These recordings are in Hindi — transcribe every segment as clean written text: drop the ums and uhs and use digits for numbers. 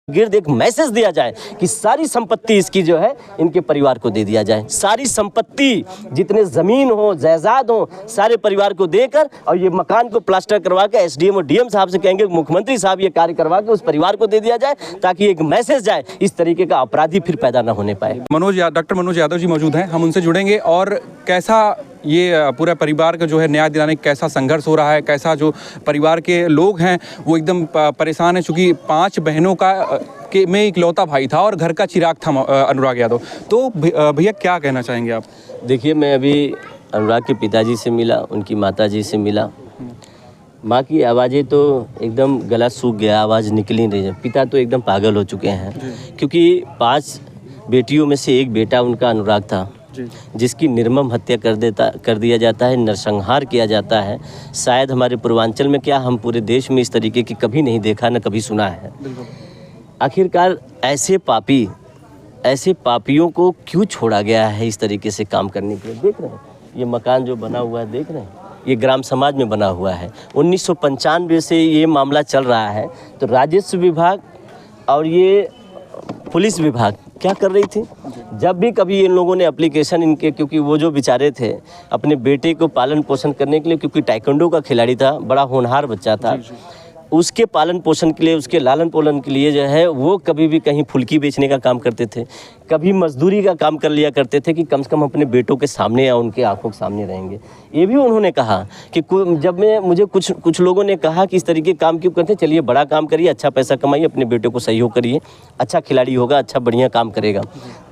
गिर्द एक मैसेज दिया जाए कि सारी संपत्ति इसकी जो है इनके परिवार को दे दिया जाए। सारी संपत्ति जितने ज़मीन हो जायदाद हो सारे परिवार को देकर और ये मकान को प्लास्टर करवा के एसडीएम और डीएम साहब से कहेंगे मुख्यमंत्री साहब ये कार्य करवा के उस परिवार को दे दिया जाए ताकि एक मैसेज जाए, इस तरीके का अपराधी फिर पैदा न होने पाए। डॉक्टर मनोज यादव जी मौजूद हैं, हम उनसे जुड़ेंगे और कैसा ये पूरा परिवार का जो है न्याय दिलाने का कैसा संघर्ष हो रहा है, कैसा जो परिवार के लोग हैं वो एकदम परेशान हैं, चूँकि 5 बहनों का के में इकलौता भाई था और घर का चिराग था अनुराग यादव। तो भैया क्या कहना चाहेंगे आप? देखिए, मैं अभी अनुराग के पिताजी से मिला, उनकी माताजी से मिला। माँ की आवाज़ें तो एकदम गला सूख गया, आवाज़ निकल नहीं रही है। पिता तो एकदम पागल हो चुके हैं क्योंकि 5 बेटियों में से एक बेटा उनका अनुराग था जिसकी निर्मम हत्या कर दिया जाता है, नरसंहार किया जाता है। शायद हमारे पूर्वांचल में क्या हम पूरे देश में इस तरीके की कभी नहीं देखा न कभी सुना है। आखिरकार ऐसे पापियों को क्यों छोड़ा गया है इस तरीके से काम करने के लिए? देख रहे हैं ये मकान जो बना हुआ है, देख रहे हैं ये ग्राम समाज में बना हुआ है। 1995 से ये मामला चल रहा है। तो राजस्व विभाग और ये पुलिस विभाग क्या कर रही थी? जब भी कभी इन लोगों ने एप्लीकेशन इनके, क्योंकि वो जो बेचारे थे अपने बेटे को पालन पोषण करने के लिए, क्योंकि ताइक्वांडो का खिलाड़ी था, बड़ा होनहार बच्चा था, उसके पालन पोषण के लिए, उसके लालन पालन के लिए जो है वो कभी भी कहीं फुल्की बेचने का काम करते थे, कभी मजदूरी का काम कर लिया करते थे कि कम से कम अपने बेटों के सामने या उनके आंखों के सामने रहेंगे। ये भी उन्होंने कहा कि जब मुझे कुछ लोगों ने कहा कि इस तरीके काम क्यों करते हैं, चलिए बड़ा काम करिए, अच्छा पैसा कमाइए, अपने बेटों को सहयोग करिए, अच्छा खिलाड़ी होगा, अच्छा बढ़िया काम करेगा।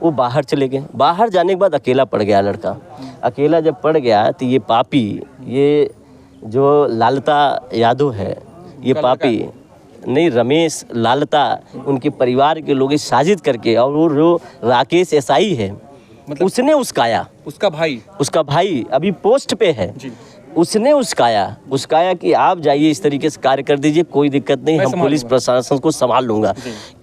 वो बाहर चले गए। बाहर जाने के बाद अकेला पड़ गया लड़का। अकेला जब पड़ गया तो ये पापी, ये जो लालता यादव है, ये पापी नहीं, रमेश लालता, उनके परिवार के लोग साजिश करके, और वो जो राकेश एसआई है मतलब उसने उस्काया, उसका भाई अभी पोस्ट पे है, उसने उस्काया कि आप जाइए इस तरीके से कार्य कर दीजिए, कोई दिक्कत नहीं, हम पुलिस प्रशासन को संभाल लूँगा।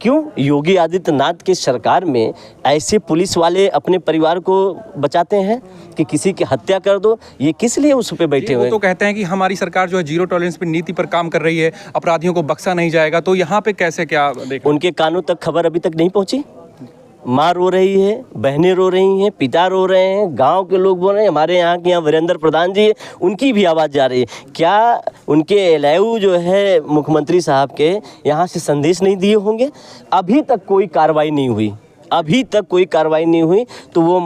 क्यों? योगी आदित्यनाथ के सरकार में ऐसे पुलिस वाले अपने परिवार को बचाते हैं कि किसी की हत्या कर दो, ये किस लिए उस पर बैठे हुए? तो कहते हैं कि हमारी सरकार जो है जीरो टॉलरेंस पे नीति पर काम कर रही है, अपराधियों को बख्शा नहीं जाएगा। तो यहाँ पे कैसे क्या उनके कानों तक खबर अभी तक नहीं पहुँची? माँ रो रही है, बहनें रो रही हैं, पिता रो रहे हैं, गांव के लोग बोल रहे हैं, हमारे यहाँ के वीरेंद्र प्रधान जी उनकी भी आवाज़ जा रही है। क्या उनके एलआईयू जो है मुख्यमंत्री साहब के यहाँ से संदेश नहीं दिए होंगे? अभी तक कोई कार्रवाई नहीं हुई, अभी तक कोई कार्रवाई नहीं हुई। तो वो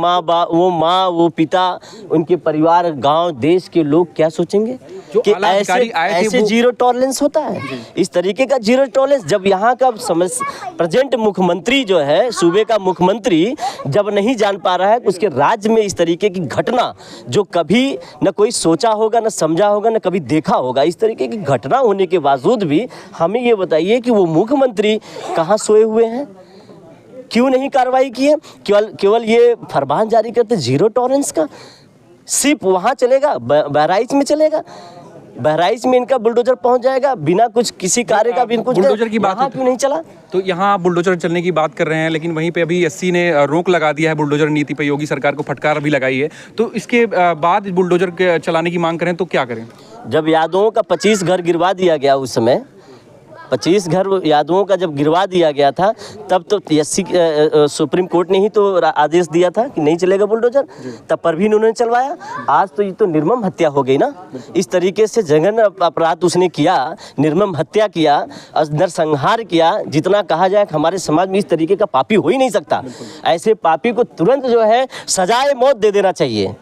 वो पिता, उनके परिवार, गांव, देश के लोग क्या सोचेंगे कि ऐसे जीरो टॉलरेंस होता है? इस तरीके का जीरो टॉलरेंस जब यहाँ का प्रेजेंट मुख्यमंत्री जो है, सूबे का मुख्यमंत्री जब नहीं जान पा रहा है कि उसके राज्य में इस तरीके की घटना जो कभी न कोई सोचा होगा, न समझा होगा, न कभी देखा होगा, इस तरीके की घटना होने के बावजूद भी हमें ये बताइए कि वो मुख्यमंत्री कहाँ सोए हुए हैं? क्यों नहीं कार्रवाई की है? केवल ये फरमान जारी करते जीरो टॉलरेंस का, सिर्फ वहाँ चलेगा, बहराइच में चलेगा, बहराइच में इनका बुलडोजर पहुंच जाएगा बिना कुछ किसी कार्य का भी। बुलडोजर की बात क्यों नहीं चला? तो यहाँ आप बुलडोजर चलने की बात कर रहे हैं, लेकिन वहीं पे अभी एससी ने रोक लगा दिया है बुलडोजर नीति पे, योगी सरकार को फटकार भी लगाई है। तो इसके बाद बुलडोजर के चलाने की मांग करें तो क्या करें? जब यादवों का 25 घर गिरवा दिया गया, उस समय 25 घर यादवों का जब गिरवा दिया गया था, तब तो एससी सुप्रीम कोर्ट ने ही तो आदेश दिया था कि नहीं चलेगा बुलडोजर, तब पर भी उन्होंने चलवाया। आज तो ये तो निर्मम हत्या हो गई ना। इस तरीके से जघन्य अपराध उसने किया, निर्मम हत्या किया, नरसंहार किया। जितना कहा जाए हमारे समाज में इस तरीके का पापी हो ही नहीं सकता। ऐसे पापी को तुरंत जो है सजाए मौत दे देना चाहिए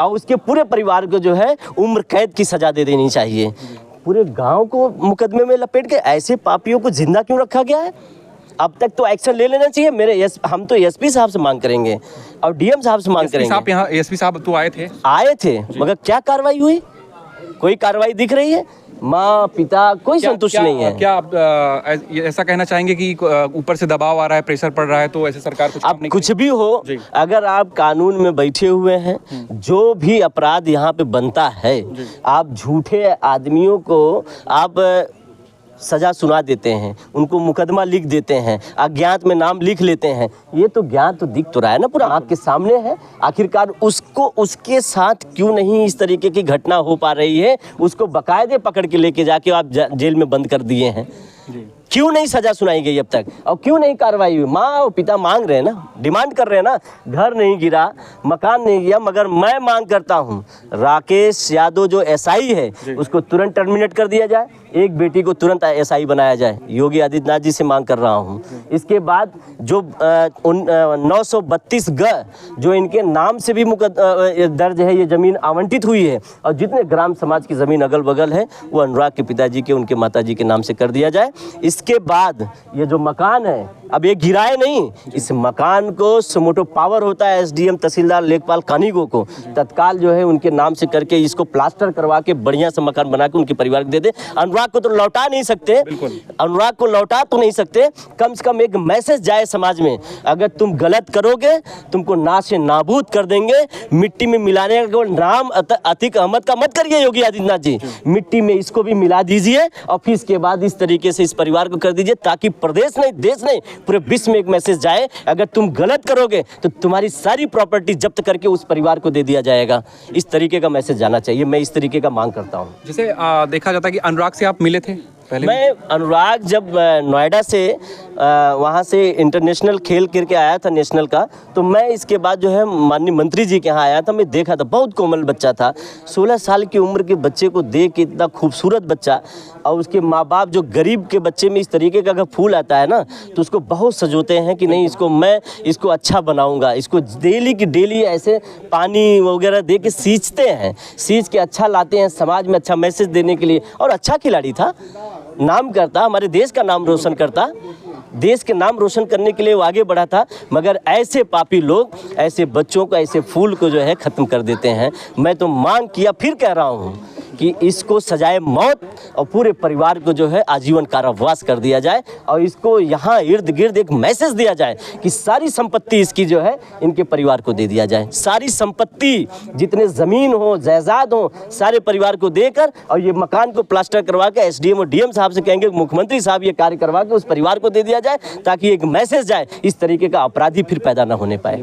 और उसके पूरे परिवार को जो है उम्र कैद की सजा दे देनी चाहिए। पूरे गांव को मुकदमे में लपेट के ऐसे पापियों को जिंदा क्यों रखा गया है? अब तक तो एक्शन ले लेना चाहिए। हम तो एसपी साहब से मांग करेंगे और डीएम साहब से मांग करेंगे। साहब यहाँ एसपी साहब तो आए थे मगर क्या कार्रवाई हुई? कोई कार्रवाई दिख रही है? माँ पिता कोई संतुष्ट नहीं है। क्या आप ऐसा कहना चाहेंगे कि ऊपर से दबाव आ रहा है, प्रेशर पड़ रहा है, तो ऐसे सरकार कुछ भी हो, अगर आप कानून में बैठे हुए हैं, जो भी अपराध यहाँ पे बनता है, आप झूठे आदमियों को आप सजा सुना देते हैं, उनको मुकदमा लिख देते हैं, अज्ञात में नाम लिख लेते हैं। ये तो ज्ञात तो दिख तो रहा है ना, पूरा आँख के सामने है। आखिरकार उसको उसके साथ क्यों नहीं इस तरीके की घटना हो पा रही है? उसको बाकायदे पकड़ के लेके जाके आप जेल में बंद कर दिए हैं। क्यों नहीं सजा सुनाई गई अब तक, और क्यों नहीं कार्रवाई हुई? माँ और पिता मांग रहे हैं ना, डिमांड कर रहे हैं ना, घर नहीं गिरा, मकान नहीं गिरा, मगर मैं मांग करता हूँ राकेश यादव जो एसआई है उसको तुरंत टर्मिनेट कर दिया जाए, एक बेटी को तुरंत एसआई बनाया जाए। योगी आदित्यनाथ जी से मांग कर रहा हूँ। इसके बाद जो 932 ग जो इनके नाम से भी दर्ज है, ये ज़मीन आवंटित हुई है, और जितने ग्राम समाज की ज़मीन अगल बगल है वो अनुराग के पिताजी के, उनके माताजी के नाम से कर दिया जाए। इसके बाद ये जो मकान है, अब ये गिराए नहीं, इस मकान को सुमोटो पावर होता है एसडीएम तहसीलदार लेखपाल कानीगो को, तत्काल जो है उनके नाम से करके इसको प्लास्टर करवा के बढ़िया सा मकान बना के उनके परिवार को दे दे। अनुराग को तो लौटा नहीं सकते, अनुराग को लौटा तो नहीं सकते, कम से कम एक मैसेज जाए समाज में, अगर तुम गलत करोगे तुमको नाशे नाबूद कर देंगे, मिट्टी में मिलाने का नाम अतीक अहमद का मत करिए योगी आदित्यनाथ जी, मिट्टी में इसको भी मिला दीजिए और फिर इसके बाद इस तरीके से इस परिवार को कर दीजिए, ताकि प्रदेश नहीं, देश नहीं, पूरे विश्व में एक मैसेज जाए, अगर तुम गलत करोगे तो तुम्हारी सारी प्रॉपर्टी जब्त करके उस परिवार को दे दिया जाएगा। इस तरीके का मैसेज जाना चाहिए, मैं इस तरीके का मांग करता हूँ। जैसे देखा जाता है कि अनुराग से आप मिले थे पहले? मैं अनुराग जब नोएडा से वहाँ से इंटरनेशनल खेल करके आया था नेशनल का, तो मैं इसके बाद जो है माननीय मंत्री जी के यहाँ आया था, मैं देखा था, बहुत कोमल बच्चा था, 16 साल की उम्र के बच्चे को देख के इतना खूबसूरत बच्चा, और उसके माँ बाप जो गरीब के बच्चे में इस तरीके का अगर फूल आता है ना तो उसको बहुत सजोते हैं कि नहीं इसको मैं इसको अच्छा बनाऊंगा, इसको डेली की डेली ऐसे पानी वगैरह दे के सींचते हैं, सींच के अच्छा लाते हैं समाज में अच्छा मैसेज देने के लिए। और अच्छा खिलाड़ी था, नाम करता, हमारे देश का नाम रोशन करता, देश के नाम रोशन करने के लिए वो आगे बढ़ा था, मगर ऐसे पापी लोग ऐसे बच्चों को, ऐसे फूल को जो है ख़त्म कर देते हैं। मैं तो मांग किया, फिर कह रहा हूँ कि इसको सजाए मौत और पूरे परिवार को जो है आजीवन कारावास कर दिया जाए, और इसको यहाँ इर्द गिर्द एक मैसेज दिया जाए कि सारी संपत्ति इसकी जो है इनके परिवार को दे दिया जाए, सारी संपत्ति जितने ज़मीन हो, जायदाद हो, सारे परिवार को देकर, और ये मकान को प्लास्टर करवा के एसडीएम और डीएम साहब से कहेंगे मुख्यमंत्री साहब ये कार्य करवा के उस परिवार को दे दिया जाए, ताकि एक मैसेज जाए, इस तरीके का अपराधी फिर पैदा ना होने पाए।